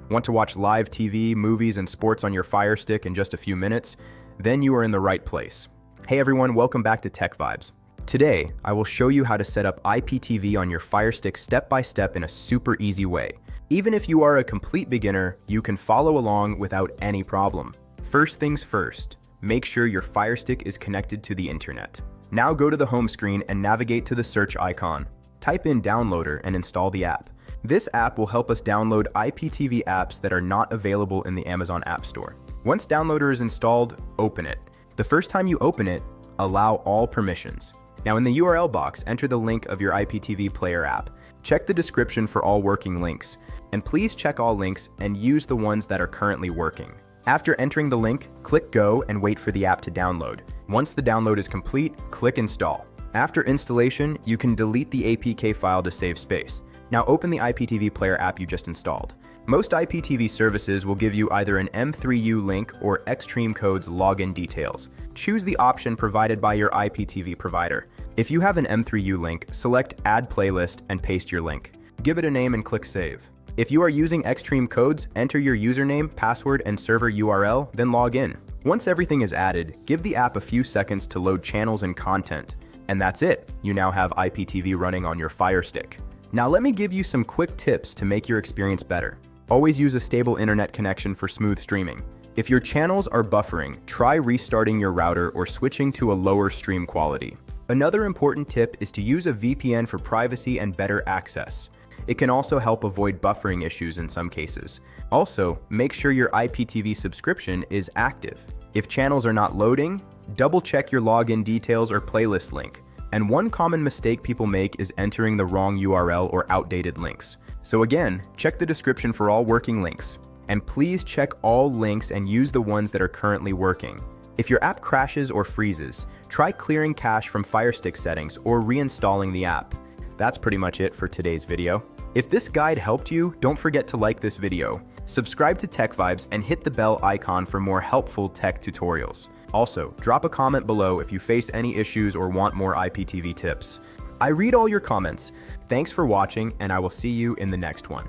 Want to watch live TV, movies, and sports on your Firestick in just a few minutes? Then you are in the right place. Hey everyone, welcome back to Tech Vibes. Today, I will show you how to set up IPTV on your Firestick step by step in a super easy way. Even if you are a complete beginner, you can follow along without any problem. First things first, make sure your Firestick is connected to the internet. Now go to the home screen and navigate to the search icon. Type in Downloader and install the app. This app will help us download IPTV apps that are not available in the Amazon App Store. Once Downloader is installed, open it. The first time you open it, allow all permissions. Now in the URL box, enter the link of your IPTV player app. Check the description for all working links, and please check all links and use the ones that are currently working. After entering the link, click Go and wait for the app to download. Once the download is complete, click Install. After installation, you can delete the APK file to save space. Now open the IPTV player app you just installed. Most IPTV services will give you either an M3U link or Extreme Code's login details. Choose the option provided by your IPTV provider. If you have an M3U link, select Add Playlist and paste your link. Give it a name and click Save. If you are using Extreme Codes, enter your username, password, and server URL, then log in. Once everything is added, give the app a few seconds to load channels and content. And that's it. You now have IPTV running on your Firestick. Now let me give you some quick tips to make your experience better. Always use a stable internet connection for smooth streaming. If your channels are buffering, try restarting your router or switching to a lower stream quality. Another important tip is to use a VPN for privacy and better access. It can also help avoid buffering issues in some cases. Also, make sure your IPTV subscription is active. If channels are not loading, double check your login details or playlist link. And one common mistake people make is entering the wrong URL or outdated links. So again, check the description for all working links. And please check all links and use the ones that are currently working. If your app crashes or freezes, try clearing cache from Firestick settings or reinstalling the app. That's pretty much it for today's video. If this guide helped you, don't forget to like this video, subscribe to Tech Vibes, and hit the bell icon for more helpful tech tutorials. Also, drop a comment below if you face any issues or want more IPTV tips. I read all your comments. Thanks for watching, and I will see you in the next one.